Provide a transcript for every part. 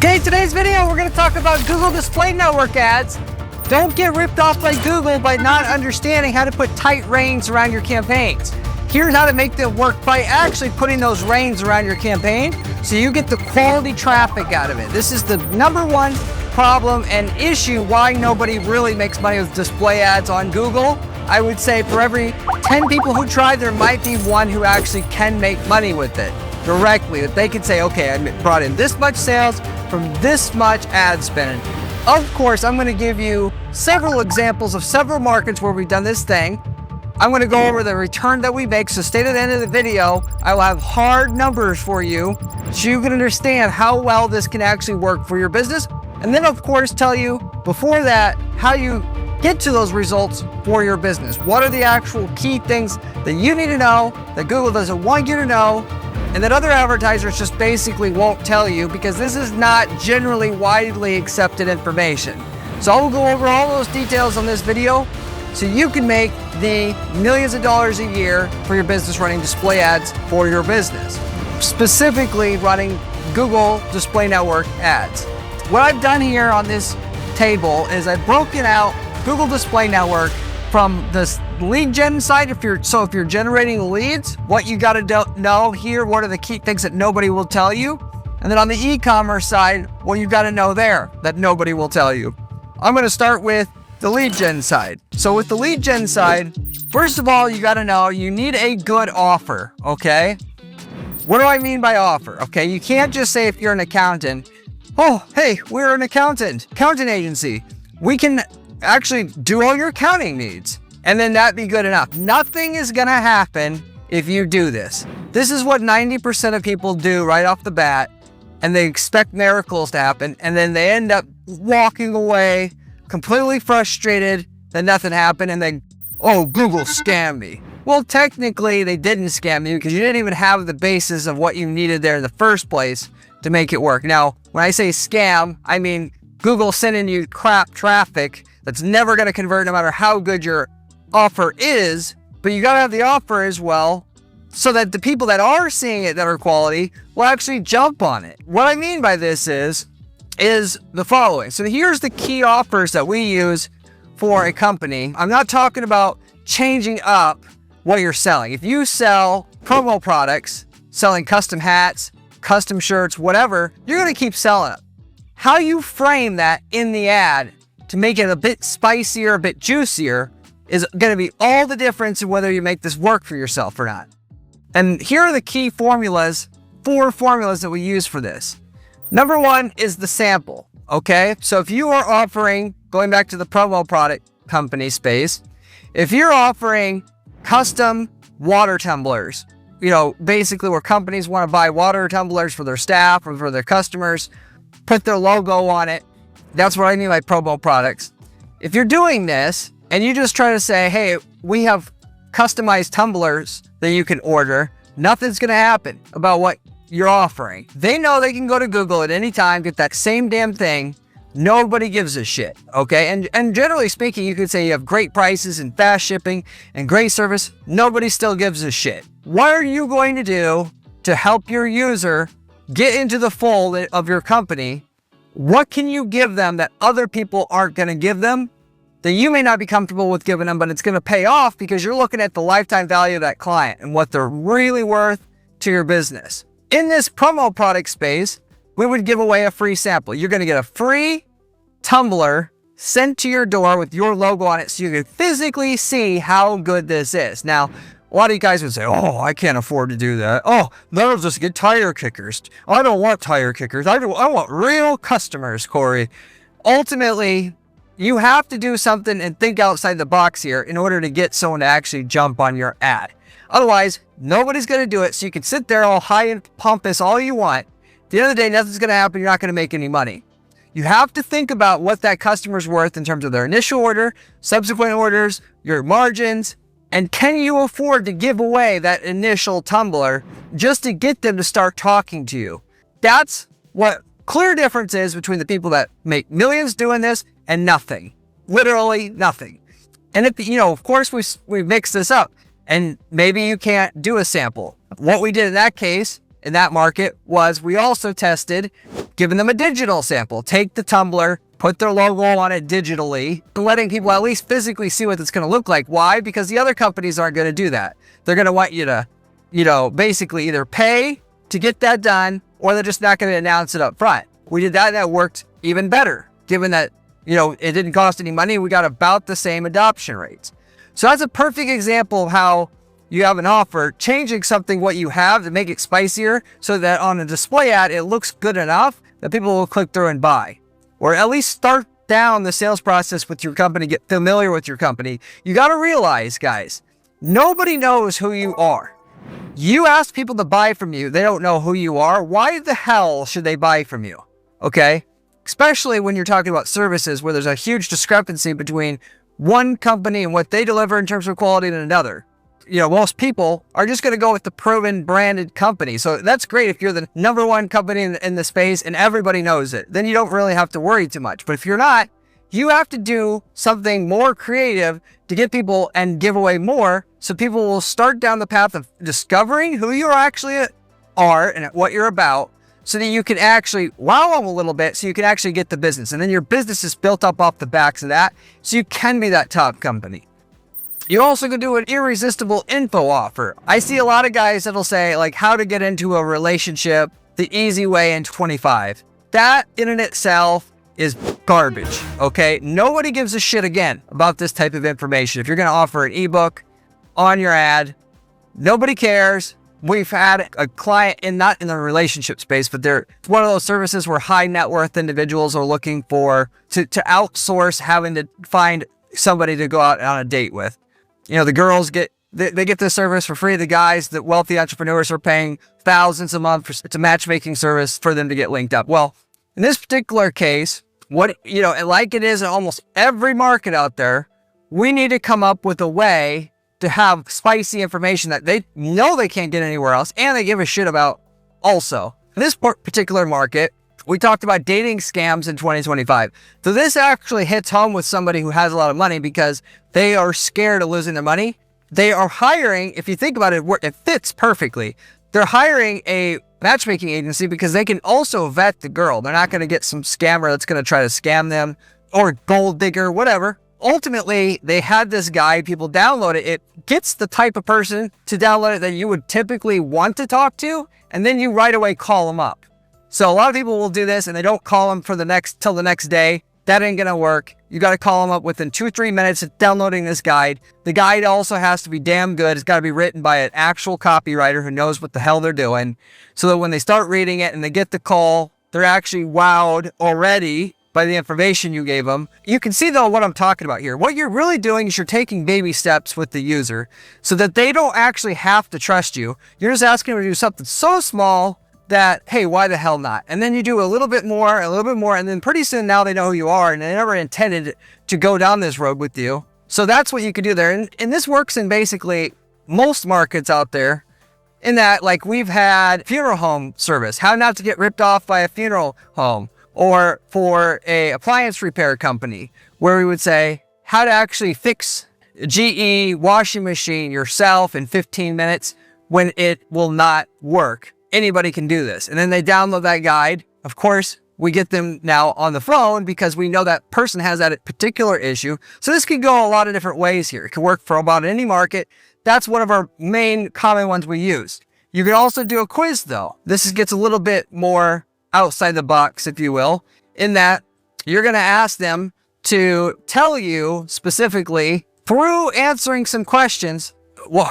Okay, today's video, we're going to talk about Google Display Network ads. Don't get ripped off by Google by not understanding how to put tight reins around your campaigns. Here's how to make them work by actually putting those reins around your campaign so you get the quality traffic out of it. This is the #1 problem and issue why nobody really makes money with display ads on Google. I would say for every 10 people who try, there might be one who actually can make money with it directly. That they can say, okay, I brought in this much sales from this much ad spend. Of course, I'm going to give you several examples of several markets where we've done this thing. I'm going to go over the return that we make, so stay to the end of the video. I will have hard numbers for you so you can understand how well this can actually work for your business. And then, of course, tell you before that how you get to those results for your business. What are the actual key things that you need to know that Google doesn't want you to know and that other advertisers just basically won't tell you, because this is not generally widely accepted information. So I will go over all those details on this video so you can make the millions of dollars a year for your business running display ads for your business, specifically running Google Display Network ads. What I've done here on this table is I've broken out Google Display Network from the lead gen side. If you're generating leads, what you got to know here, what are the key things that nobody will tell you? And then on the e-commerce side, what you got to know there that nobody will tell you. I'm going to start with the lead gen side. So with the lead gen side, first of all, you got to know you need a good offer, okay? What do I mean by offer? Okay, you can't just say if you're an accountant, oh, hey, we're an accountant agency. We can actually do all your accounting needs, and then that be good enough. Nothing is gonna happen if you do this. This is what 90% of people do right off the bat, and they expect miracles to happen, and then they end up walking away completely frustrated that nothing happened, and they, oh, Google scammed me. Well, technically they didn't scam you because you didn't even have the basis of what you needed there in the first place to make it work. Now, when I say scam, I mean Google sending you crap traffic that's never going to convert no matter how good your offer is, but you got to have the offer as well so that the people that are seeing it that are quality will actually jump on it. What I mean by this is the following. So here's the key offers that we use for a company. I'm not talking about changing up what you're selling. If you sell promo products, selling custom hats, custom shirts, whatever, you're going to keep selling it. How you frame that in the ad to make it a bit spicier, a bit juicier, is going to be all the difference in whether you make this work for yourself or not. And here are the key formulas, 4 formulas that we use for this. #1 is the sample, okay? So if you are offering, going back to the promo product company space, if you're offering custom water tumblers, basically where companies want to buy water tumblers for their staff or for their customers, put their logo on it. That's what I mean by promo products. If you're doing this and you just try to say, hey, we have customized tumblers that you can order, nothing's going to happen about what you're offering. They know they can go to Google at any time, get that same damn thing. Nobody gives a shit, okay? And generally speaking, you could say you have great prices and fast shipping and great service. Nobody still gives a shit. What are you going to do to help your user get into the fold of your company? What can you give them that other people aren't going to give them, that you may not be comfortable with giving them, but it's going to pay off because you're looking at the lifetime value of that client and what they're really worth to your business. In this promo product space, we would give away a free sample. You're going to get a free tumbler sent to your door with your logo on it so you can physically see how good this is. Now, a lot of you guys would say, oh, I can't afford to do that. Oh, they'll just get tire kickers. I don't want tire kickers. I want real customers, Corey. Ultimately, you have to do something and think outside the box here in order to get someone to actually jump on your ad. Otherwise, nobody's going to do it, so you can sit there all high and pompous all you want. At the end of the day, nothing's going to happen. You're not going to make any money. You have to think about what that customer's worth in terms of their initial order, subsequent orders, your margins, and can you afford to give away that initial tumbler just to get them to start talking to you? That's what clear difference is between the people that make millions doing this and nothing. Literally nothing. And if, of course we mix this up and maybe you can't do a sample. What we did in that case, in that market, was we also tested giving them a digital sample. Take the tumbler, put their logo on it digitally, and letting people at least physically see what it's going to look like. Why? Because the other companies aren't going to do that. They're going to want you to, basically either pay to get that done, or they're just not going to announce it up front. We did that, and that worked even better, given that, it didn't cost any money. We got about the same adoption rates. So that's a perfect example of how you have an offer, changing something what you have to make it spicier so that on a display ad, it looks good enough that people will click through and buy. Or at least start down the sales process with your company, get familiar with your company. You got to realize, guys, nobody knows who you are. You ask people to buy from you, they don't know who you are. Why the hell should they buy from you? Okay? Especially when you're talking about services where there's a huge discrepancy between one company and what they deliver in terms of quality and another. Most people are just going to go with the proven branded company. So that's great if you're the number one company in the space and everybody knows it. Then you don't really have to worry too much. But if you're not, you have to do something more creative to get people and give away more. So people will start down the path of discovering who you actually are and what you're about, so that you can actually wow them a little bit, so you can actually get the business. And then your business is built up off the backs of that, so you can be that top company. You also can do an irresistible info offer. I see a lot of guys that'll say, like, how to get into a relationship the easy way in 25. That in and itself is garbage, okay? Nobody gives a shit again about this type of information. If you're gonna offer an ebook on your ad, nobody cares. We've had a client not in the relationship space, but they're one of those services where high net worth individuals are looking for to outsource having to find somebody to go out on a date with. The girls get the service for free. The guys, the wealthy entrepreneurs, are paying thousands a month it's a matchmaking service for them to get linked up. Well, in this particular case, like it is in almost every market out there, we need to come up with a way to have spicy information that they know they can't get anywhere else, and they give a shit about also. In this particular market, we talked about dating scams in 2025. So this actually hits home with somebody who has a lot of money because they are scared of losing their money. They are hiring, if you think about it, it fits perfectly. They're hiring a matchmaking agency because they can also vet the girl. They're not going to get some scammer that's going to try to scam them, or gold digger, whatever. Ultimately, they had this guide, people download it. It gets the type of person to download it that you would typically want to talk to, and then you right away call them up. So a lot of people will do this and they don't call them till the next day. That ain't gonna work. You gotta call them up within 2-3 minutes of downloading this guide. The guide also has to be damn good. It's gotta be written by an actual copywriter who knows what the hell they're doing, so that when they start reading it and they get the call, they're actually wowed already by the information you gave them. You can see though what I'm talking about here. What you're really doing is you're taking baby steps with the user so that they don't actually have to trust you. You're just asking them to do something so small that, hey, why the hell not? And then you do a little bit more, and then pretty soon now they know who you are, and they never intended to go down this road with you. So that's what you can do there. And this works in basically most markets out there, in that, like, we've had funeral home service, how not to get ripped off by a funeral home, or for a appliance repair company, where we would say how to actually fix a GE washing machine yourself in 15 minutes when it will not work. Anybody can do this. And then they download that guide. Of course, we get them now on the phone because we know that person has that particular issue. So this can go a lot of different ways here. It can work for about any market. That's one of our main common ones we use. You can also do a quiz though. This gets a little bit more outside the box, if you will, in that you're going to ask them to tell you specifically through answering some questions,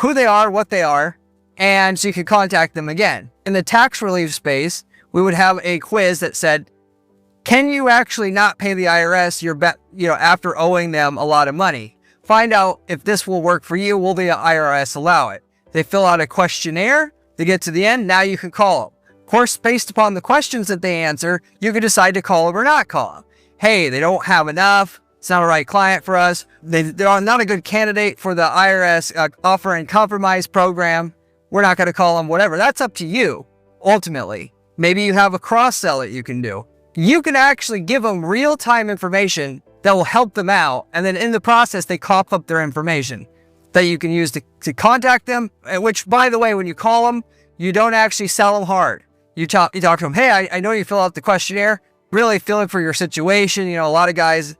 who they are, what they are, and so you can contact them again. In the tax relief space, we would have a quiz that said, can you actually not pay the IRS after owing them a lot of money? Find out if this will work for you. Will the IRS allow it? They fill out a questionnaire. They get to the end. Now you can call them. Of course, based upon the questions that they answer, you can decide to call them or not call them. Hey, they don't have enough. It's not a right client for us. They're not a good candidate for the IRS offer and compromise program. We're not going to call them, whatever. That's up to you, ultimately. Maybe you have a cross-sell that you can do. You can actually give them real-time information that will help them out, and then in the process, they cough up their information that you can use to contact them, which, by the way, when you call them, you don't actually sell them hard. You talk to them, hey, I know you fill out the questionnaire, really feeling for your situation. You know, a lot of guys,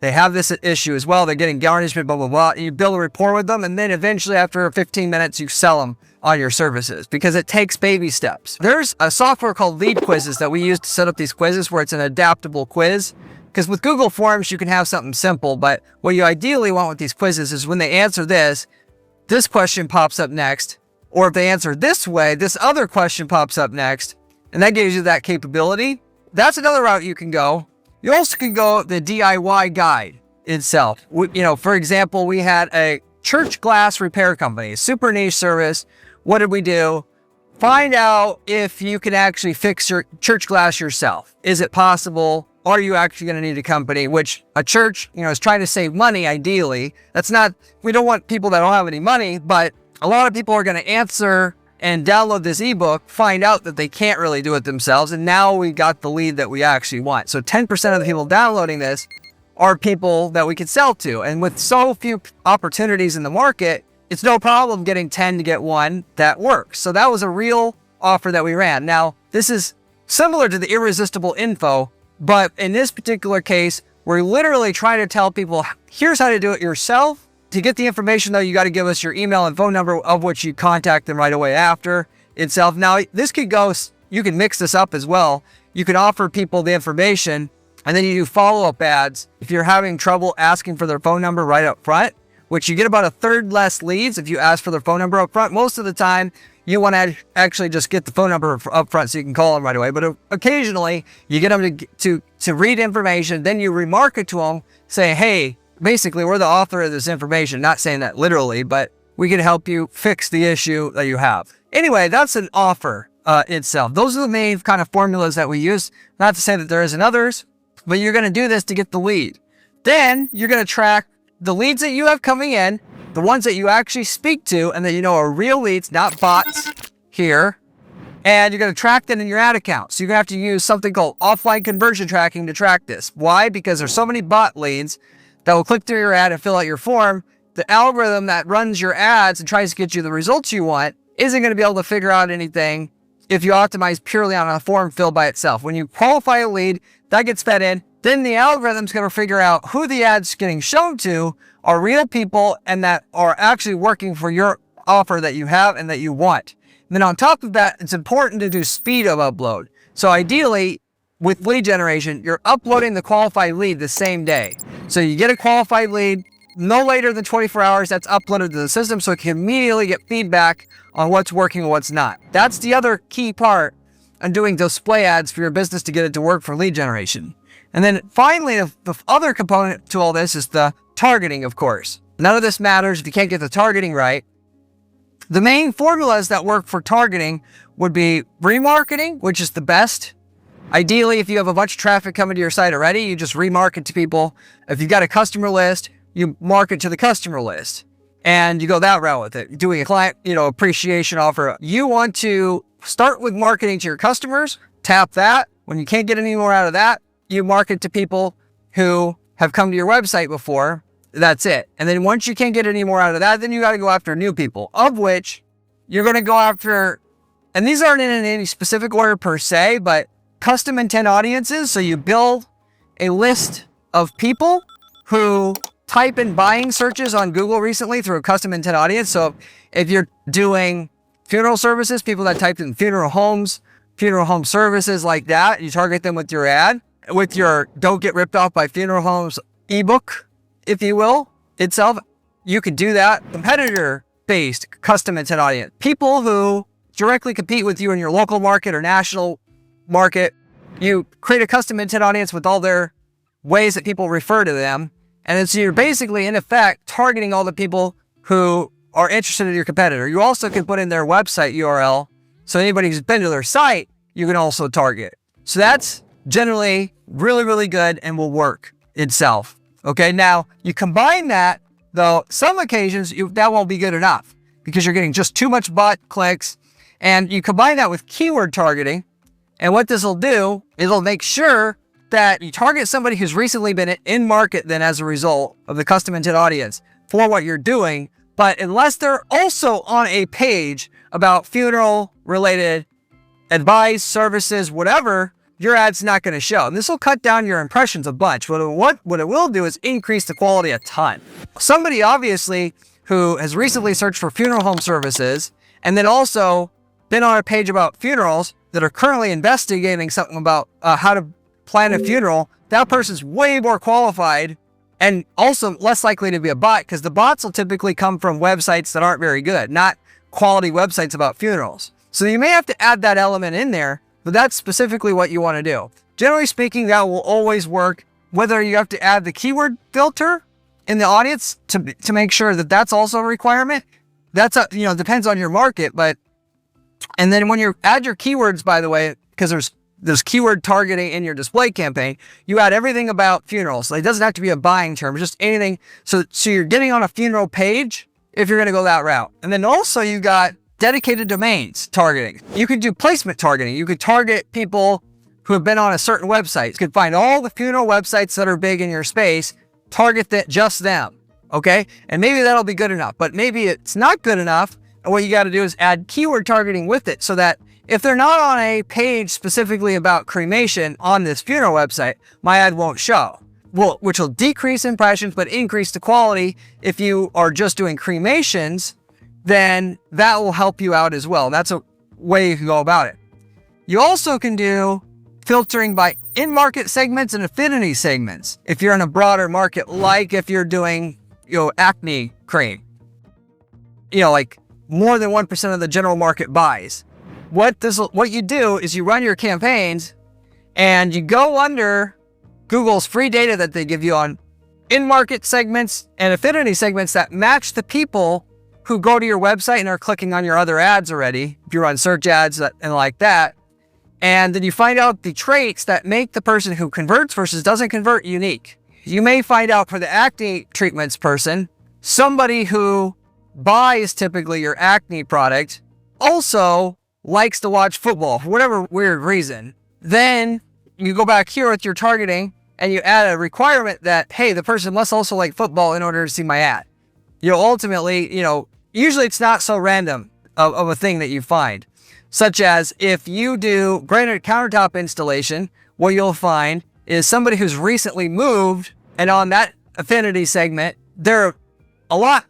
they have this issue as well. They're getting garnishment, blah, blah, blah. And you build a rapport with them. And then eventually after 15 minutes, you sell them on your services because it takes baby steps. There's a software called Lead Quizzes that we use to set up these quizzes where it's an adaptable quiz. Because with Google Forms, you can have something simple, but what you ideally want with these quizzes is when they answer this question pops up next. Or if they answer this way, this other question pops up next. And that gives you that capability. That's another route you can go. You also can go the DIY guide itself. For example, we had a church glass repair company, super niche service. What did we do? Find out if you can actually fix your church glass yourself. Is it possible? Are you actually going to need a company? Which a church, is trying to save money, ideally. We don't want people that don't have any money, but a lot of people are going to answer and download this ebook, find out that they can't really do it themselves, and now we got the lead that we actually want. So 10% of the people downloading this are people that we can sell to. And with so few opportunities in the market, it's no problem getting 10 to get one that works. So that was a real offer that we ran. Now, this is similar to the irresistible info, but in this particular case, we're literally trying to tell people, here's how to do it yourself. To get the information, though, you got to give us your email and phone number, of which you contact them right away after itself. Now, this could go, you can mix this up as well. You can offer people the information, and then you do follow-up ads. If you're having trouble asking for their phone number right up front, which you get about a third less leads if you ask for their phone number up front. Most of the time, you want to actually just get the phone number up front so you can call them right away. But occasionally, you get them to read information, then you remarket to them, say, hey, basically, we're the author of this information. Not saying that literally, but we can help you fix the issue that you have. Anyway, that's an offer itself. Those are the main kind of formulas that we use. Not to say that there isn't others, but you're going to do this to get the lead. Then you're going to track the leads that you have coming in, the ones that you actually speak to, and that you know are real leads, not bots here. And you're going to track that in your ad account. So you're going to have to use something called offline conversion tracking to track this. Why? Because there's so many bot leads that will click through your ad and fill out your form. The algorithm that runs your ads and tries to get you the results you want isn't going to be able to figure out anything if you optimize purely on a form filled by itself. When you qualify a lead, that gets fed in, then the algorithm's going to figure out who the ads getting shown to are real people and that are actually working for your offer that you have and that you want. And then on top of that, it's important to do speed of upload. So ideally, with lead generation, you're uploading the qualified lead the same day. So you get a qualified lead, no later than 24 hours, that's uploaded to the system so it can immediately get feedback on what's working and what's not. That's the other key part on doing display ads for your business to get it to work for lead generation. And then finally, the other component to all this is the targeting, of course. None of this matters if you can't get the targeting right. The main formulas that work for targeting would be remarketing, which is the best. Ideally, if you have a bunch of traffic coming to your site already, you just remarket to people. If you've got a customer list, you market to the customer list and you go that route with it. Doing a client, appreciation offer. You want to start with marketing to your customers, tap that. When you can't get any more out of that, you market to people who have come to your website before. That's it. And then once you can't get any more out of that, then you got to go after new people, of which you're going to go after, and these aren't in any specific order per se, but custom intent audiences. So you build a list of people who type in buying searches on Google recently through a custom intent audience. So if you're doing funeral services, people that typed in funeral home services like that, you target them with your ad, with your Don't Get Ripped Off by Funeral Homes ebook, if you will, itself. You could do that. Competitor-based custom intent audience. People who directly compete with you in your local market or national market. You create a custom intent audience with all their ways that people refer to them. And then so you're basically, in effect, targeting all the people who are interested in your competitor. You also can put in their website URL. So anybody who's been to their site, you can also target. So that's generally really, really good and will work itself. Okay, now you combine that, though, some occasions that won't be good enough because you're getting just too much bot clicks. And you combine that with keyword targeting. And what this will do, it'll make sure that you target somebody who's recently been in market then as a result of the custom intent audience for what you're doing. But unless they're also on a page about funeral related advice, services, whatever, your ad's not going to show. And this will cut down your impressions a bunch. What it will do is increase the quality a ton. Somebody obviously who has recently searched for funeral home services and then also been on a page about funerals that are currently investigating something about how to plan a funeral, that person's way more qualified and also less likely to be a bot, because the bots will typically come from websites that aren't very good, not quality websites about funerals. So you may have to add that element in there, but that's specifically what you want to do. Generally speaking, that will always work. Whether you have to add the keyword filter in the audience to make sure that that's also a requirement, that's depends on your market. And then when you add your keywords, by the way, because there's keyword targeting in your display campaign, you add everything about funerals. It doesn't have to be a buying term, just anything. So you're getting on a funeral page if you're going to go that route. And then also you got dedicated domains targeting. You could do placement targeting. You could target people who have been on a certain website. You could find all the funeral websites that are big in your space, target just them, okay? And maybe that'll be good enough, but maybe it's not good enough. And what you got to do is add keyword targeting with it so that if they're not on a page specifically about cremation on this funeral website, my ad won't show. Well, which will decrease impressions, but increase the quality. If you are just doing cremations, then that will help you out as well. That's a way you can go about it. You also can do filtering by in-market segments and affinity segments. If you're in a broader market, like if you're doing, acne cream, like more than 1% of the general market buys. What you do is you run your campaigns and you go under Google's free data that they give you on in-market segments and affinity segments that match the people who go to your website and are clicking on your other ads already, if you run search ads and like that. And then you find out the traits that make the person who converts versus doesn't convert unique. You may find out for the acne treatments person, somebody who buys typically your acne product also likes to watch football for whatever weird reason. Then you go back here with your targeting and you add a requirement that, hey, the person must also like football in order to see my ad. Ultimately, usually it's not so random of a thing that you find. Such as if you do granite countertop installation, what you'll find is somebody who's recently moved and on that affinity segment, they're a lot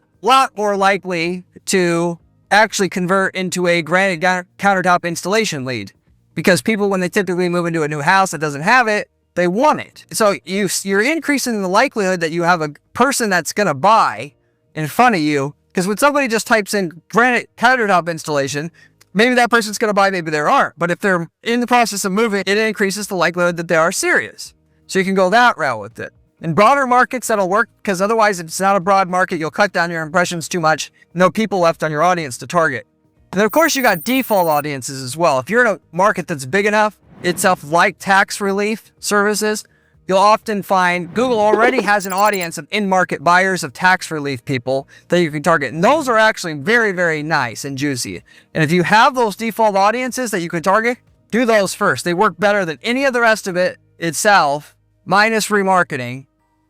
more likely to actually convert into a granite countertop installation lead, because people, when they typically move into a new house that doesn't have it, they want it. So you're increasing the likelihood that you have a person that's going to buy in front of you, because when somebody just types in granite countertop installation, maybe that person's going to buy, maybe they aren't. But if they're in the process of moving, it increases the likelihood that they are serious. So you can go that route with it. In broader markets, that'll work, because otherwise, if it's not a broad market, you'll cut down your impressions too much. No people left on your audience to target. And then, of course, you got default audiences as well. If you're in a market that's big enough itself, like tax relief services, you'll often find Google already has an audience of in-market buyers of tax relief people that you can target. And those are actually very, very nice and juicy. And if you have those default audiences that you can target, do those first. They work better than any of the rest of it itself, minus remarketing.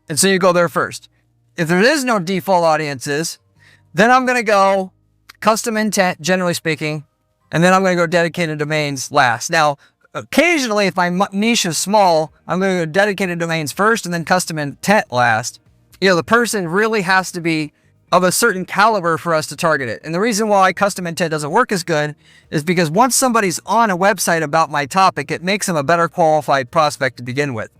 And so you go there first. If there is no default audiences, then I'm going to go custom intent, generally speaking, and then I'm going to go dedicated domains last. Now, occasionally, if my niche is small, I'm going to go dedicated domains first and then custom intent last. The person really has to be of a certain caliber for us to target it. And the reason why custom intent doesn't work as good is because once somebody's on a website about my topic, it makes them a better qualified prospect to begin with.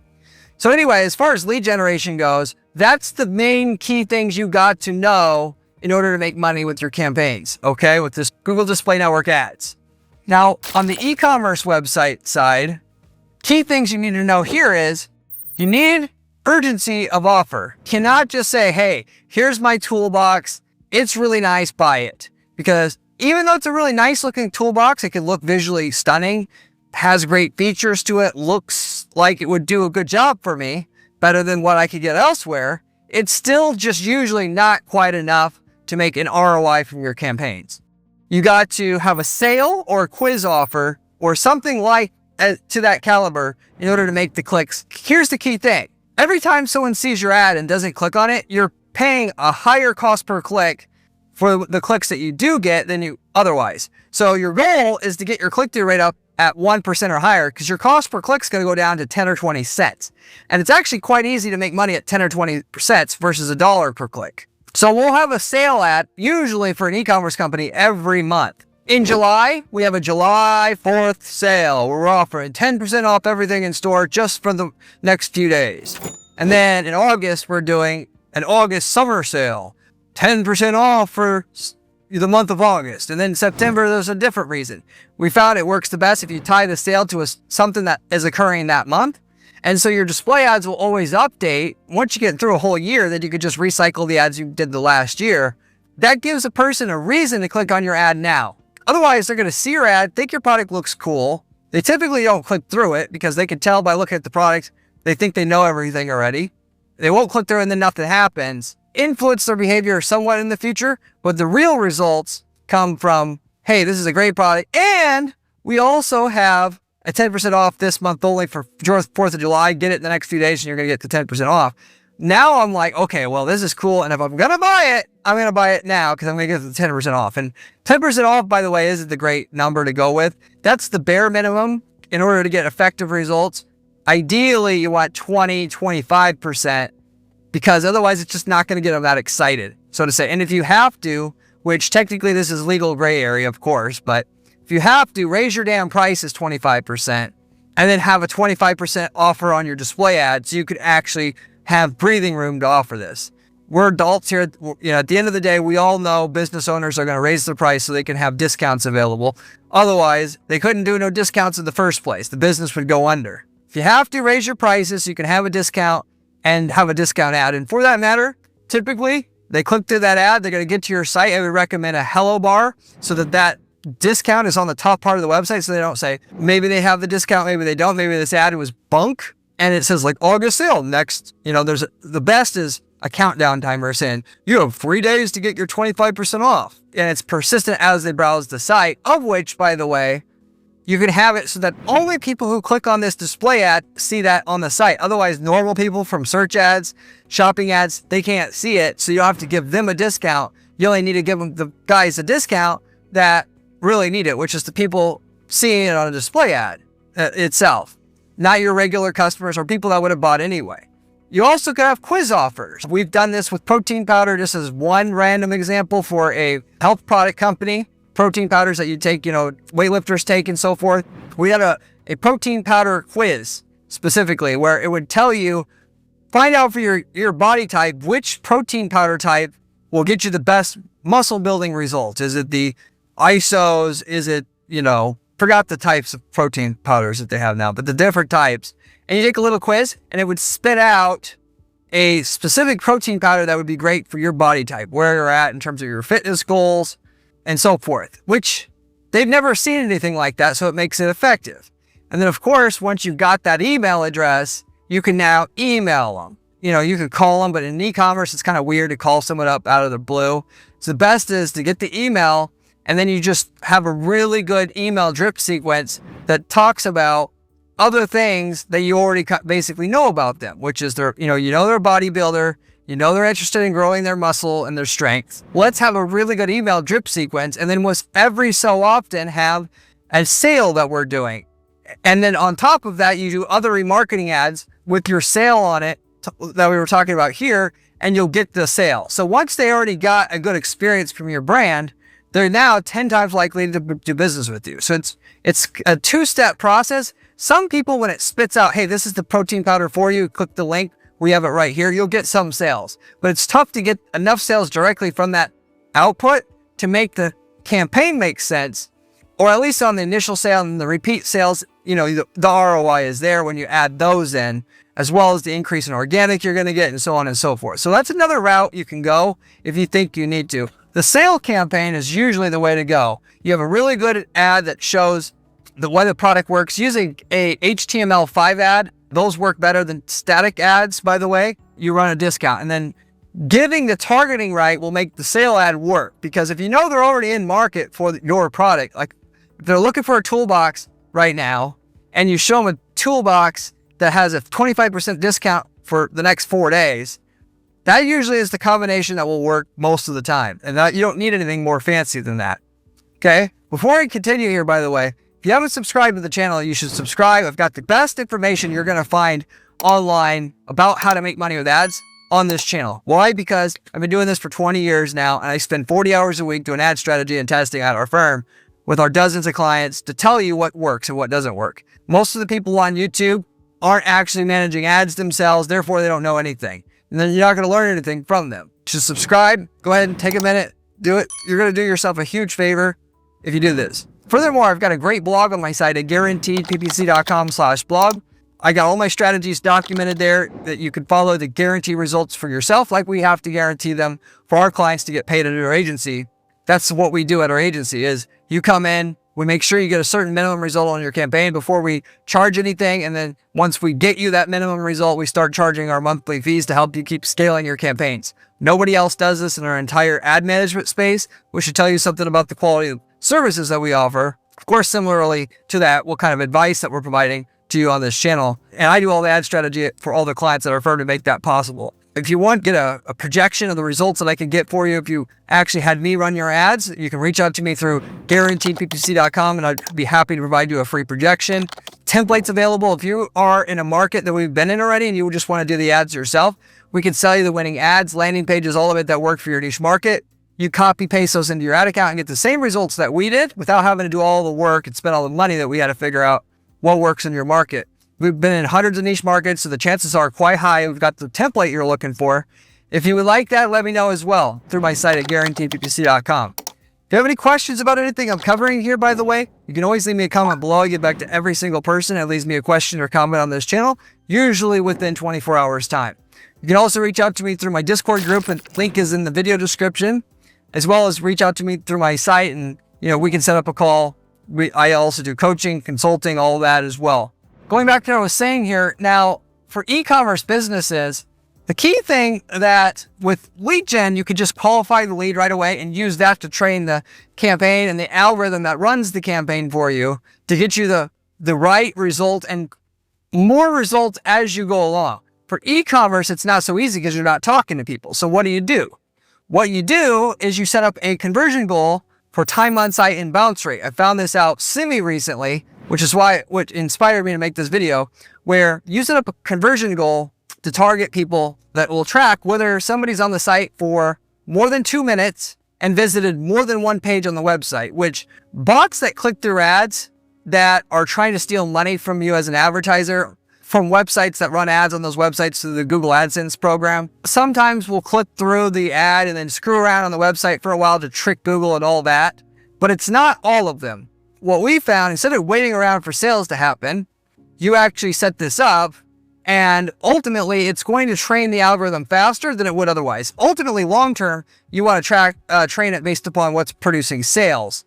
So anyway, as far as lead generation goes, that's the main key things you got to know in order to make money with your campaigns, okay, with this Google Display Network ads. Now, on the e-commerce website side, key things you need to know here is you need urgency of offer. You cannot just say, hey, here's my toolbox. It's really nice, buy it. Because even though it's a really nice looking toolbox, it can look visually stunning, has great features to it, looks like it would do a good job for me, better than what I could get elsewhere. It's still just usually not quite enough to make an ROI from your campaigns. You got to have a sale or a quiz offer or something like to that caliber in order to make the clicks. Here's the key thing. Every time someone sees your ad and doesn't click on it, you're paying a higher cost per click for the clicks that you do get than you otherwise. So your goal is to get your click-through rate up at 1% or higher, because your cost per click is going to go down to 10 or 20 cents. And it's actually quite easy to make money at 10 or 20 cents versus $1 per click. So we'll have a sale ad, usually for an e-commerce company, every month. In July, we have a July 4th sale. We're offering 10% off everything in store just for the next few days. And then in August, we're doing an August summer sale. 10% off for the month of August. And then September, there's a different reason. We found it works the best if you tie the sale to something that is occurring that month. And so your display ads will always update. Once you get through a whole year, then you could just recycle the ads you did the last year. That gives a person a reason to click on your ad now. Otherwise, they're going to see your ad, think your product looks cool. They typically don't click through it because they can tell by looking at the product, they think they know everything already. They won't click through and then nothing happens. Influence their behavior somewhat in the future, but the real results come from, hey, this is a great product. And we also have a 10% off this month only for 4th of July. Get it in the next few days and you're going to get the 10% off. Now I'm like, okay, well, this is cool. And if I'm going to buy it, I'm going to buy it now because I'm going to get the 10% off. And 10% off, by the way, isn't the great number to go with. That's the bare minimum in order to get effective results. Ideally, you want 20, 25%, because otherwise it's just not going to get them that excited, so to say. And if you have to, which technically this is legal gray area, of course, but if you have to, raise your damn prices 25% and then have a 25% offer on your display ad so you could actually have breathing room to offer this. We're adults here. At the end of the day, we all know business owners are going to raise the price so they can have discounts available. Otherwise, they couldn't do no discounts in the first place. The business would go under. If you have to, raise your prices so you can have a discount and have a discount ad. And for that matter, typically, they click through that ad, they're going to get to your site. I would recommend a hello bar so that discount is on the top part of the website so they don't say, maybe they have the discount, maybe they don't, maybe this ad was bunk. And it says like August sale next, the best is a countdown timer saying you have 3 days to get your 25% off. And it's persistent as they browse the site, of which, by the way, you can have it so that only people who click on this display ad see that on the site. Otherwise, normal people from search ads, shopping ads, they can't see it. So you don't have to give them a discount. You only need to give them the guys a discount that really need it, which is the people seeing it on a display ad itself, not your regular customers or people that would have bought anyway. You also could have quiz offers. We've done this with protein powder. This is one random example for a health product company. Protein powders that you take, weightlifters take and so forth. We had a protein powder quiz specifically where it would tell you, find out for your body type, which protein powder type will get you the best muscle building results. Is it the ISOs? Is it, forgot the types of protein powders that they have now, but the different types. And you take a little quiz and it would spit out a specific protein powder that would be great for your body type, where you're at in terms of your fitness goals and so forth, which they've never seen anything like that. So it makes it effective. And then of course, once you've got that email address, you can now email them. You could call them, but in e-commerce, it's kind of weird to call someone up out of the blue. So the best is to get the email and then you just have a really good email drip sequence that talks about other things that you already basically know about them, which is they're a bodybuilder, they're interested in growing their muscle and their strength. Let's have a really good email drip sequence. And then every so often have a sale that we're doing. And then on top of that, you do other remarketing ads with your sale on it that we were talking about here, and you'll get the sale. So once they already got a good experience from your brand, they're now 10 times likely to do business with you. So it's a two-step process. Some people, when it spits out, hey, this is the protein powder for you, click the link, we have it right here, you'll get some sales. But it's tough to get enough sales directly from that output to make the campaign make sense, or at least on the initial sale and the repeat sales, the ROI is there when you add those in, as well as the increase in organic you're going to get and so on and so forth. So that's another route you can go if you think you need to. The sale campaign is usually the way to go. You have a really good ad that shows the way the product works using a HTML5 ad. Those work better than static ads, by the way. You run a discount, and then getting the targeting right will make the sale ad work, because if they're already in market for your product, like if they're looking for a toolbox right now and you show them a toolbox that has a 25% discount for the next 4 days, that usually is the combination that will work most of the time. And that you don't need anything more fancy than that. Okay. Before I continue here, by the way, If you haven't subscribed to the channel, you should subscribe. I've got the best information you're going to find online about how to make money with ads on this channel. Why? Because I've been doing this for 20 years now, and I spend 40 hours a week doing ad strategy and testing at our firm with our dozens of clients to tell you what works and what doesn't work. Most of the people on YouTube aren't actually managing ads themselves, therefore they don't know anything. And then you're not going to learn anything from them. Just subscribe, go ahead and take a minute, do it. You're going to do yourself a huge favor if you do this. Furthermore, I've got a great blog on my site at guaranteedppc.com/blog. I got all my strategies documented there that you can follow to guarantee results for yourself, like we have to guarantee them for our clients to get paid at our agency. That's what we do at our agency is you come in, we make sure you get a certain minimum result on your campaign before we charge anything. And then once we get you that minimum result, we start charging our monthly fees to help you keep scaling your campaigns. Nobody else does this in our entire ad management space, which should tell you something about the quality of services that we offer. Of course, similarly to that, what kind of advice that we're providing to you on this channel. And I do all the ad strategy for all the clients at our firm to make that possible. If you want, get a projection of the results that I can get for you if you actually had me run your ads, you can reach out to me through guaranteedppc.com and I'd be happy to provide you a free projection. Templates available. If you are in a market that we've been in already and you just want to do the ads yourself, we can sell you the winning ads, landing pages, all of it that work for your niche market. You copy paste those into your ad account and get the same results that we did without having to do all the work and spend all the money that we had to figure out what works in your market. We've been in hundreds of niche markets, so the chances are quite high we've got the template you're looking for. If you would like that, let me know as well through my site at guaranteedppc.com. If you have any questions about anything I'm covering here, by the way, you can always leave me a comment below. I get back to every single person that leaves me a question or comment on this channel, usually within 24 hours time. You can also reach out to me through my Discord group, and link is in the video description, as well as reach out to me through my site and we can set up a call. I also do coaching, consulting, all of that as well. Going back to what I was saying here, now for e-commerce businesses, the key thing that with lead gen, you can just qualify the lead right away and use that to train the campaign and the algorithm that runs the campaign for you to get you the right result and more results as you go along. For e-commerce, it's not so easy because you're not talking to people. So what do? What you do is you set up a conversion goal for time on site and bounce rate. I found this out semi-recently, which is what inspired me to make this video, where you set up a conversion goal to target people that will track whether somebody's on the site for more than 2 minutes and visited more than one page on the website, which bots that click through ads that are trying to steal money from you as an advertiser from websites that run ads on those websites through the Google AdSense program, sometimes will click through the ad and then screw around on the website for a while to trick Google and all that. But it's not all of them. What we found, instead of waiting around for sales to happen, you actually set this up and ultimately it's going to train the algorithm faster than it would otherwise. Ultimately, long-term, you want to train it based upon what's producing sales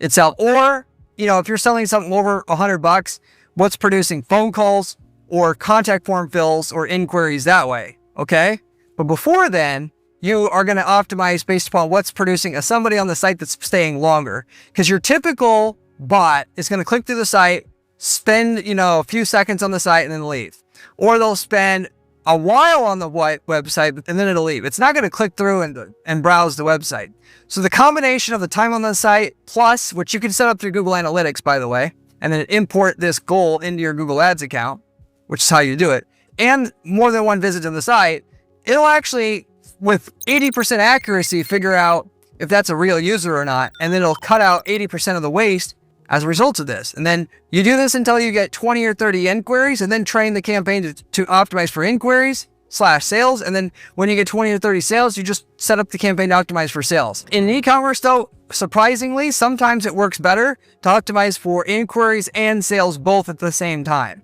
itself. Or, if you're selling something over $100, what's producing phone calls or contact form fills or inquiries that way, okay? But before then, you are going to optimize based upon what's producing somebody on the site that's staying longer. Because your typical bot is going to click through the site, spend, a few seconds on the site and then leave. Or they'll spend a while on the website and then it'll leave. It's not going to click through and browse the website. So the combination of the time on the site plus, which you can set up through Google Analytics, by the way, and then import this goal into your Google Ads account, which is how you do it, and more than one visit to the site, it'll actually, with 80% accuracy, figure out if that's a real user or not, and then it'll cut out 80% of the waste as a result of this. And then you do this until you get 20 or 30 inquiries, and then train the campaign to optimize for inquiries / sales. And then when you get 20 or 30 sales, you just set up the campaign to optimize for sales. In e-commerce though, surprisingly, sometimes it works better to optimize for inquiries and sales both at the same time.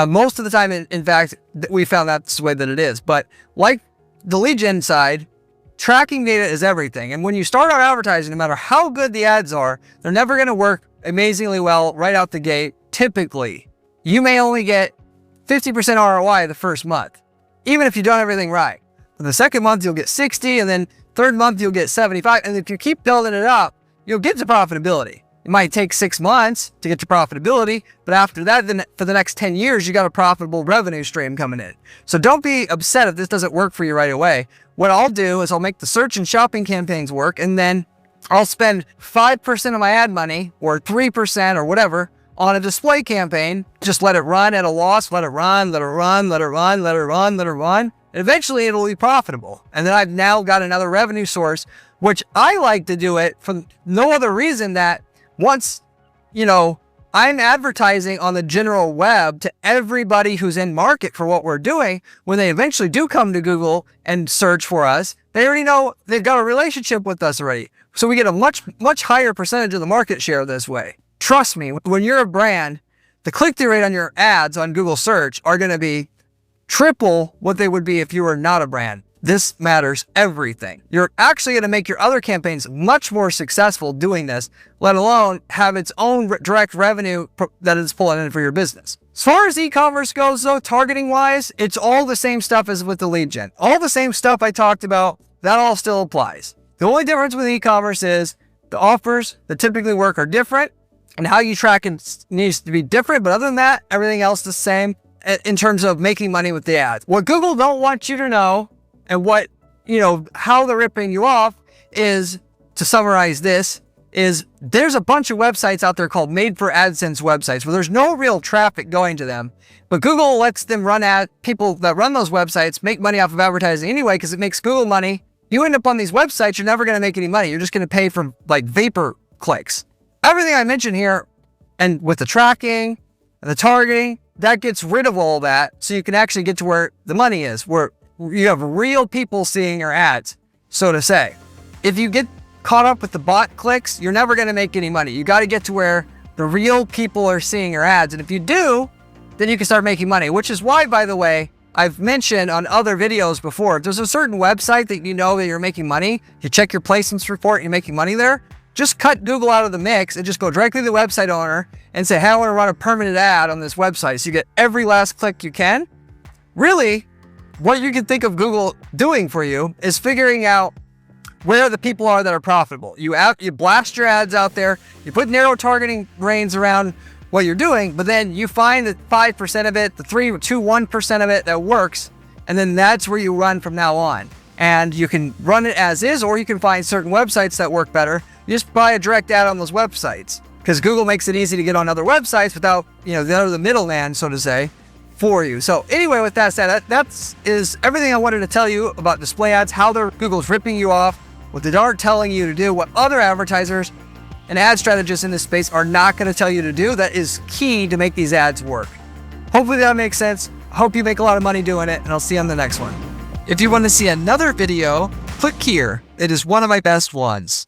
Most of the time, in fact, we found that's the way that it is. But like the lead gen side, tracking data is everything. And when you start out advertising, no matter how good the ads are, they're never going to work amazingly well right out the gate. Typically, you may only get 50% ROI the first month, even if you've done everything right. But the second month, you'll get 60, and then third month, you'll get 75. And if you keep building it up, you'll get to profitability. It might take 6 months to get to profitability, but after that, then for the next 10 years, you got a profitable revenue stream coming in. So don't be upset if this doesn't work for you right away. What I'll do is I'll make the search and shopping campaigns work, and then I'll spend 5% of my ad money or 3% or whatever on a display campaign. Just let it run at a loss, let it run, let it run, let it run, let it run, let it run. And eventually it'll be profitable. And then I've now got another revenue source, which I like to do it for no other reason that once, you know, I'm advertising on the general web to everybody who's in market for what we're doing. When they eventually do come to Google and search for us, they already know they've got a relationship with us already. So we get a much higher percentage of the market share this way. Trust me, when you're a brand, the click-through rate on your ads on Google search are going to be triple what they would be if you were not a brand. This matters everything. You're actually going to make your other campaigns much more successful doing this, let alone have its own direct revenue that it's pulling in for your business. As far as e-commerce goes though, targeting wise, it's all the same stuff as with the lead gen. All the same stuff I talked about, that all still applies. The only difference with e-commerce is the offers that typically work are different and how you track it needs to be different. But other than that, everything else is the same in terms of making money with the ads. What Google don't want you to know and what, you know, how they're ripping you off is, to summarize this, is there's a bunch of websites out there called made for AdSense websites where there's no real traffic going to them, but Google lets them run ad, people that run those websites make money off of advertising anyway because it makes Google money. You end up on these websites, you're never going to make any money. You're just going to pay for like vapor clicks. Everything I mentioned here, and with the tracking and the targeting, that gets rid of all that so you can actually get to where the money is, where you have real people seeing your ads, so to say. If you get caught up with the bot clicks, you're never going to make any money. You got to get to where the real people are seeing your ads. And if you do, then you can start making money, which is why, by the way, I've mentioned on other videos before, if there's a certain website that you know that you're making money, you check your placements report, you're making money there, just cut Google out of the mix and just go directly to the website owner and say, hey, I want to run a permanent ad on this website. So you get every last click you can. Really, what you can think of Google doing for you is figuring out where the people are that are profitable. You blast your ads out there, you put narrow targeting reins around what you're doing, but then you find the 5% of it, the 1% of it that works, and then that's where you run from now on. And you can run it as is, or you can find certain websites that work better. You just buy a direct ad on those websites because Google makes it easy to get on other websites without, you know, the middleman, so to say, for you. So anyway, with that said, that is everything I wanted to tell you about display ads, how Google's ripping you off, what they aren't telling you to do, what other advertisers and ad strategists in this space are not going to tell you to do. That is key to make these ads work. Hopefully that makes sense. I hope you make a lot of money doing it, and I'll see you on the next one. If you want to see another video, click here. It is one of my best ones.